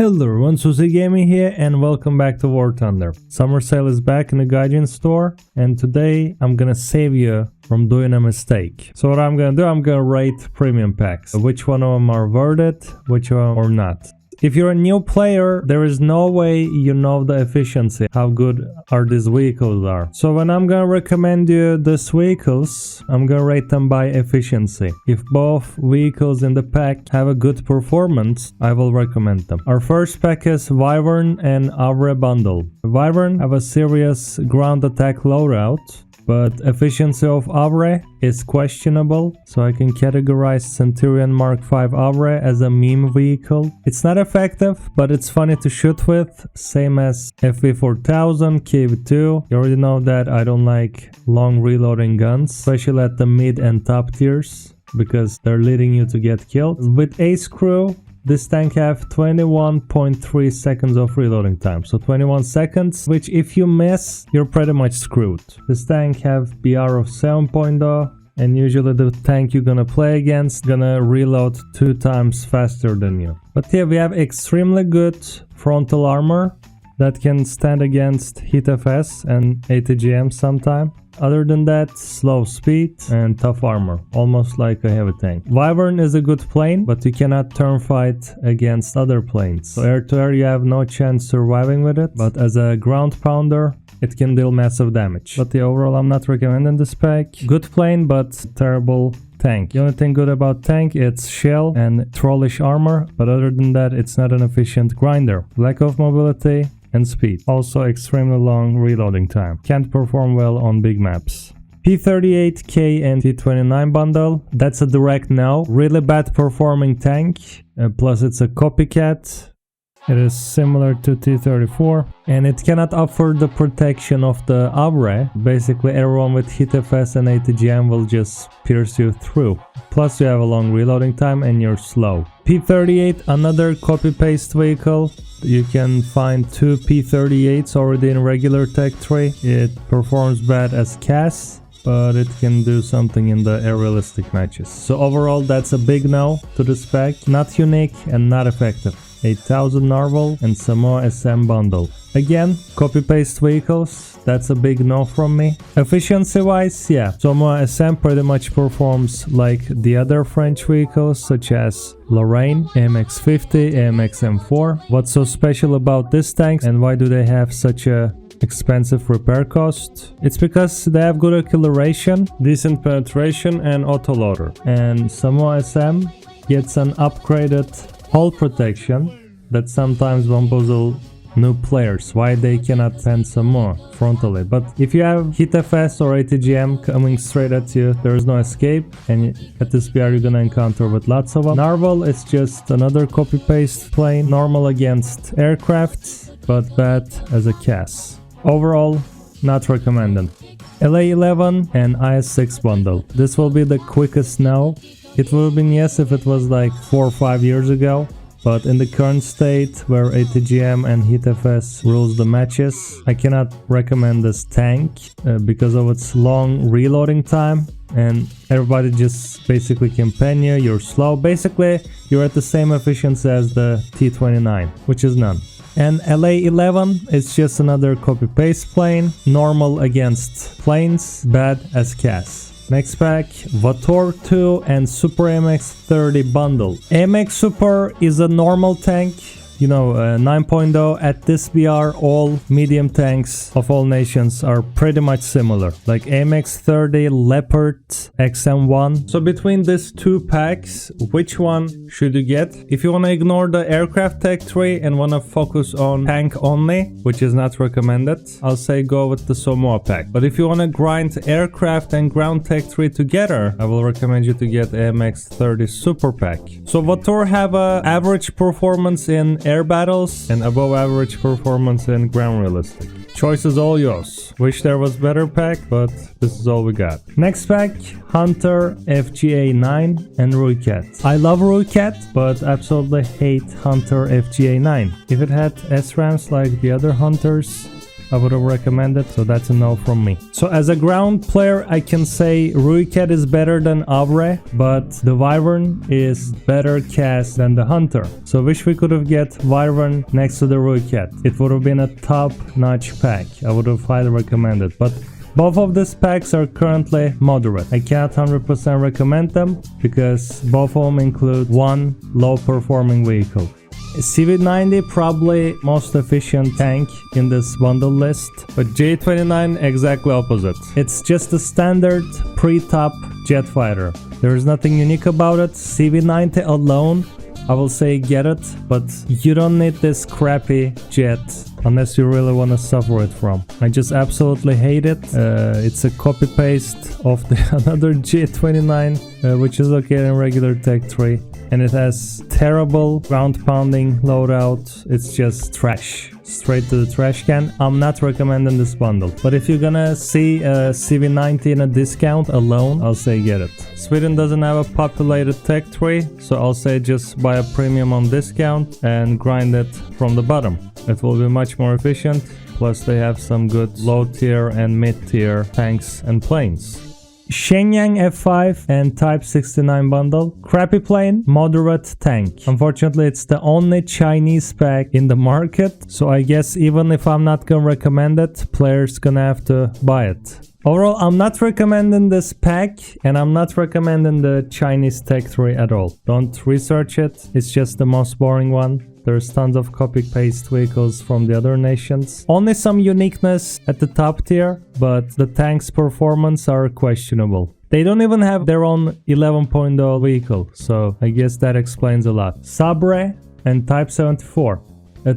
Hello everyone, Susie Gaming here and welcome back to War Thunder. Summer sale is back in the Gaijin store and today I'm gonna save you from doing a mistake. So what I'm gonna do, I'm gonna rate premium packs. Which one of them are worth it, which one are not. If you're a new player, there is no way you know the efficiency, how good are these vehicles are. So when I'm gonna recommend you these vehicles, I'm gonna rate them by efficiency. If both vehicles in the pack have a good performance, I will recommend them. Our first pack is Wyvern and Avre bundle. Wyvern have a serious ground attack loadout, but efficiency of Avre is questionable, so I can categorize Centurion Mark V Avre as a meme vehicle. It's not effective, but it's funny to shoot with, same as FV4000, Kva 2. You already know that I don't like long reloading guns, especially at the mid and top tiers, because they're leading you to get killed. With Ace Crew, this tank have 21.3 seconds of reloading time, so 21 seconds, which if you miss, you're pretty much screwed. This tank have BR of 7.0, and usually the tank you're gonna play against gonna reload 2 times faster than you. But here we have extremely good frontal armor that can stand against hit FS and ATGM sometime. Other than that, slow speed and tough armor, almost like a heavy tank. Wyvern is a good plane, but you cannot turn fight against other planes. So air to air you have no chance surviving with it, but as a ground pounder, it can deal massive damage. But the overall, I'm not recommending this pack. Good plane, but terrible tank. The only thing good about tank, it's shell and trollish armor, but other than that, it's not an efficient grinder. Lack of mobility and speed. Also extremely long reloading time. Can't perform well on big maps. P38K and T29 bundle. That's a direct no. Really bad performing tank. Plus it's a copycat. It is similar to T34 and it cannot offer the protection of the Avre. Basically everyone with hit FS and ATGM will just pierce you through. Plus you have a long reloading time and you're slow. P38, another copy-paste vehicle. You can find 2 P38s already in regular tech tree. It performs bad as CAS, but it can do something in the aerialistic matches. So overall that's a big no to this pack. Not unique and not effective. 8000 Narval and Samoa SM bundle. Again, copy-paste vehicles, that's a big no from me. Efficiency-wise, yeah, Samoa SM pretty much performs like the other French vehicles such as Lorraine, AMX-50, AMX M4. What's so special about this tank and why do they have such a expensive repair cost? It's because they have good acceleration, decent penetration and autoloader. And Samoa SM gets an upgraded hull protection that sometimes won't puzzle new players why they cannot send some more frontally. But if you have hit FS or ATGM coming straight at you, there is no escape, and at this BR you're gonna encounter with lots of them. Narval is just another copy-paste plane, normal against aircraft, but bad as a CAS. Overall, not recommended. LA11 and IS6 bundle. This will be the quickest no. It would have been yes if it was like 4 or 5 years ago, but in the current state where ATGM and hit FS rules the matches, I cannot recommend this tank because of its long reloading time and everybody just basically can pen you, you're slow. Basically, you're at the same efficiency as the T29, which is none. And LA11 is just another copy-paste plane, normal against planes, bad as CAS. Next pack, Vator 2 and Super AMX-30 bundle. AMX Super is a normal tank, you know, 9.0. At this BR, all medium tanks of all nations are pretty much similar. Like AMX-30, Leopard, XM1. So between these 2 packs, which one should you get? If you want to ignore the aircraft tech tree and want to focus on tank only, which is not recommended, I'll say go with the Samoa pack. But if you want to grind aircraft and ground tech tree together, I will recommend you to get AMX-30 Super pack. So Vator have a average performance in air battles and above average performance in ground realistic. Choice is all yours. Wish there was better pack, but this is all we got. Next pack, Hunter FGA9 and Ruicat. I love Ruicat, but absolutely hate Hunter FGA9. If it had SRAMs like the other Hunters, I would have recommended, so that's a no from me. So as a ground player, I can say Ruicat is better than Avre, but the Wyvern is better cast than the Hunter. So wish we could have get Wyvern next to the Ruicat. It would have been a top-notch pack. I would have highly recommended, but both of these packs are currently moderate. I can't 100% recommend them because both of them include one low-performing vehicle. CV90 probably most efficient tank in this bundle list, but J29 exactly opposite. It's just a standard pre-top jet fighter. There is nothing unique about it. CV90 alone, I will say get it, but you don't need this crappy jet unless you really want to suffer it from. I just absolutely hate it. It's a copy-paste of the another J29, which is located in regular Tech 3. And it has terrible ground pounding loadout. It's just trash. Straight to the trash can. I'm not recommending this bundle. But if you're gonna see a CV90 in a discount alone, I'll say get it. Sweden doesn't have a populated Tech 3, so I'll say just buy a premium on discount and grind it from the bottom. It will be much more efficient. Plus they have some good low tier and mid tier tanks and planes. Shenyang F5 and Type 69 bundle. Crappy plane, moderate tank. Unfortunately, it's the only Chinese pack in the market, so I guess even if I'm not gonna recommend it, players gonna have to buy it. Overall, I'm not recommending this pack, and I'm not recommending the Chinese Tech 3 at all. Don't research it, it's just the most boring one. There's tons of copy-paste vehicles from the other nations. Only some uniqueness at the top tier, but the tank's performance are questionable. They don't even have their own 11.0 vehicle, so I guess that explains a lot. Sabre and Type 74.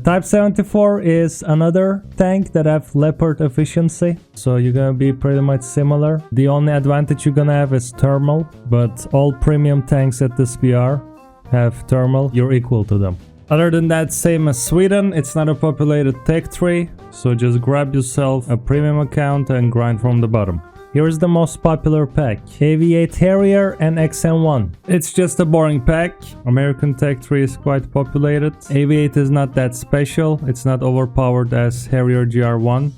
Type 74 is another tank that have Leopard efficiency, so you're gonna be pretty much similar. The only advantage you're gonna have is thermal, but all premium tanks at this BR have thermal. You're equal to them. Other than that, same as Sweden, it's not a populated Tech 3, so just grab yourself a premium account and grind from the bottom. Here is the most popular pack, Kva Terrier and XM1. It's just a boring pack. American Tech 3 is quite populated. AV8 is not that special, it's not overpowered as Harrier GR1.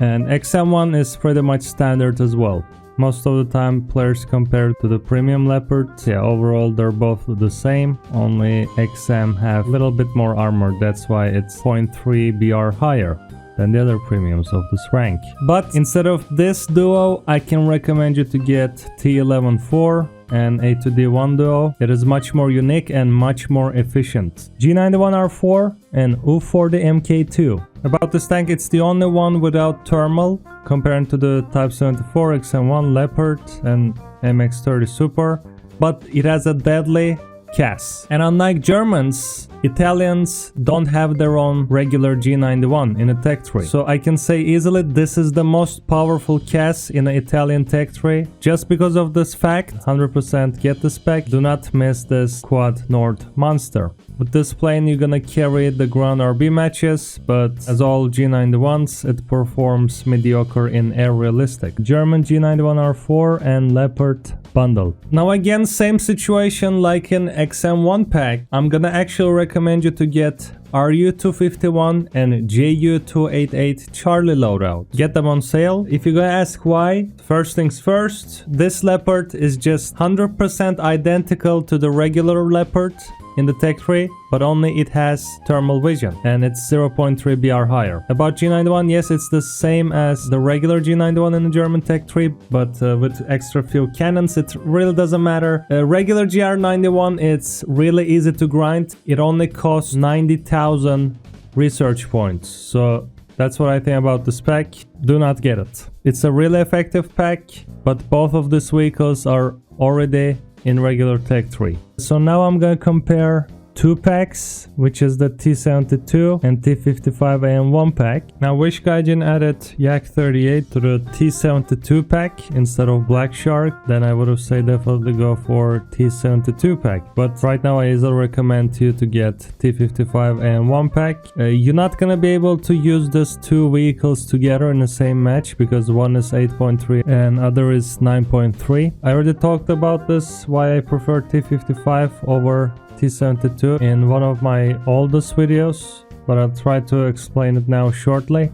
And XM1 is pretty much standard as well. Most of the time players compare to the premium Leopard. Yeah, overall they're both the same, only XM have a little bit more armor, that's why it's 0.3 BR higher than the other premiums of this rank. But instead of this duo, I can recommend you to get T11-4 and A2D1 duo. It is much more unique and much more efficient. G91R4 and U40 MK2. About this tank, it's the only one without thermal, compared to the Type 74, XM1, Leopard and MX-30 Super, but it has a deadly CAS. And unlike Germans, Italians don't have their own regular G91 in a Tech 3. So I can say easily this is the most powerful CAS in an Italian Tech 3. Just because of this fact, 100% get this pack. Do not miss this Quad Nord monster. With this plane you're gonna carry the ground RB matches, but as all G91s, it performs mediocre in air realistic. German G91R4 and Leopard bundle. Now again, same situation like in XM1 pack. I'm gonna actually recommend you to get RU-251 and JU-288 Charlie loadout. Get them on sale. If you're gonna ask why, first things first, this Leopard is just 100% identical to the regular Leopard in the Tech 3, but only it has thermal vision and it's 0.3 BR higher. About G91, yes, it's the same as the regular G91 in the German Tech 3, but with extra few cannons, it really doesn't matter. Regular GR91, it's really easy to grind. It only costs 90,000 research points, so that's what I think about this pack. Do not get it. It's a really effective pack, but both of these vehicles are already in regular Tech 3. So now I'm gonna compare two packs, which is the T72 and T55 AM1 pack. Now Wish Gaijin added Yak 38 to the T72 pack instead of Black Shark, then I would have said definitely go for T72 pack. But right now I easily recommend you to get T55 AM1 pack. You're not gonna be able to use these two vehicles together in the same match because one is 8.3 and other is 9.3. I already talked about this, why I prefer T55 over T72 in one of my oldest videos, but I'll try to explain it now shortly.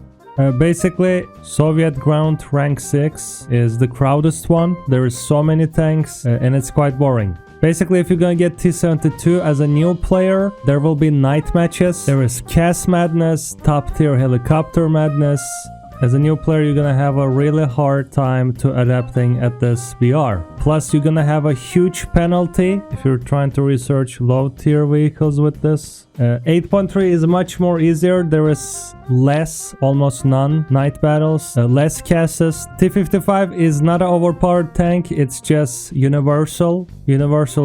Basically, Soviet ground rank 6 is the crowdest one. There is so many tanks and it's quite boring. Basically, if you're gonna get T-72 as a new player, there will be night matches. There is CAS madness, top tier helicopter madness. As a new player, you're gonna have a really hard time to adapting at this BR. Plus, you're gonna have a huge penalty if you're trying to research low tier vehicles with this. 8.3 is much more easier. There is less, almost none, night battles, less CASs. T-55 is not an overpowered tank, it's just universal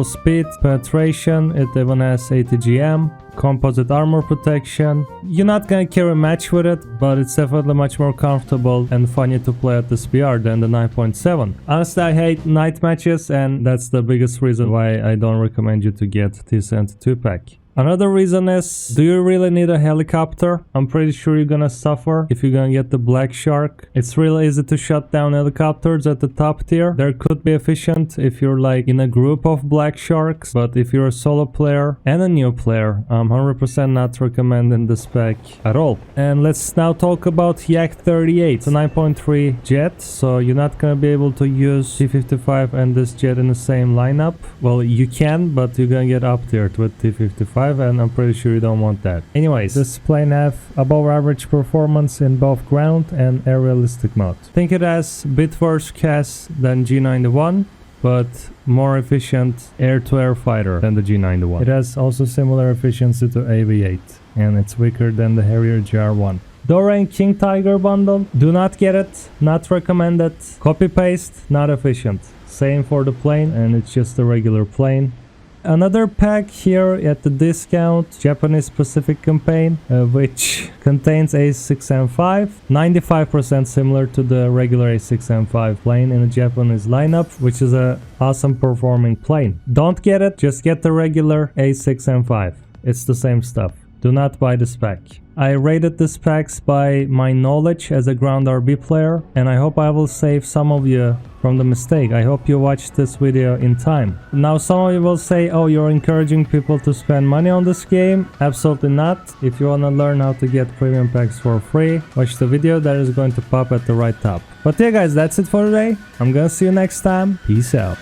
speed, penetration, it even has ATGM, composite armor protection. You're not gonna carry a match with it, but it's definitely much more comfortable and funny to play at this BR than the 9.7. Honestly, I hate night matches, and that's the biggest reason why I don't recommend you to get T-72 pack. Another reason is, do you really need a helicopter? I'm pretty sure you're gonna suffer if you're gonna get the Black Shark. It's really easy to shut down helicopters at the top tier. There could be efficient if you're like in a group of Black Sharks, but if you're a solo player and a new player, I'm 100% not recommending this pack at all. And let's now talk about Yak 38. It's a 9.3 jet, so you're not gonna be able to use T-55 and this jet in the same lineup. Well, you can, but you're gonna get up tiered with T-55. And I'm pretty sure you don't want that. Anyways, this plane have above average performance in both ground and aerialistic mode. I think it has bit worse CAS than G91, but more efficient air-to-air fighter than the G91. It has also similar efficiency to AV8, and it's weaker than the Harrier GR1. Dora and King Tiger bundle, do not get it, not recommended. Copy paste, not efficient. Same for the plane, and it's just a regular plane. Another pack here at the discount, Japanese Pacific campaign, which contains A6M5, 95% similar to the regular A6M5 plane in a Japanese lineup, which is a awesome performing plane. Don't get it, just get the regular A6M5. It's the same stuff. Do not buy this pack. I rated this packs by my knowledge as a ground RB player, and I hope I will save some of you from the mistake. I hope you watched this video in time. Now some of you will say, oh, you're encouraging people to spend money on this game. Absolutely not. If you want to learn how to get premium packs for free, watch the video that is going to pop at the right top. But yeah guys, that's it for today. I'm gonna see you next time. Peace out.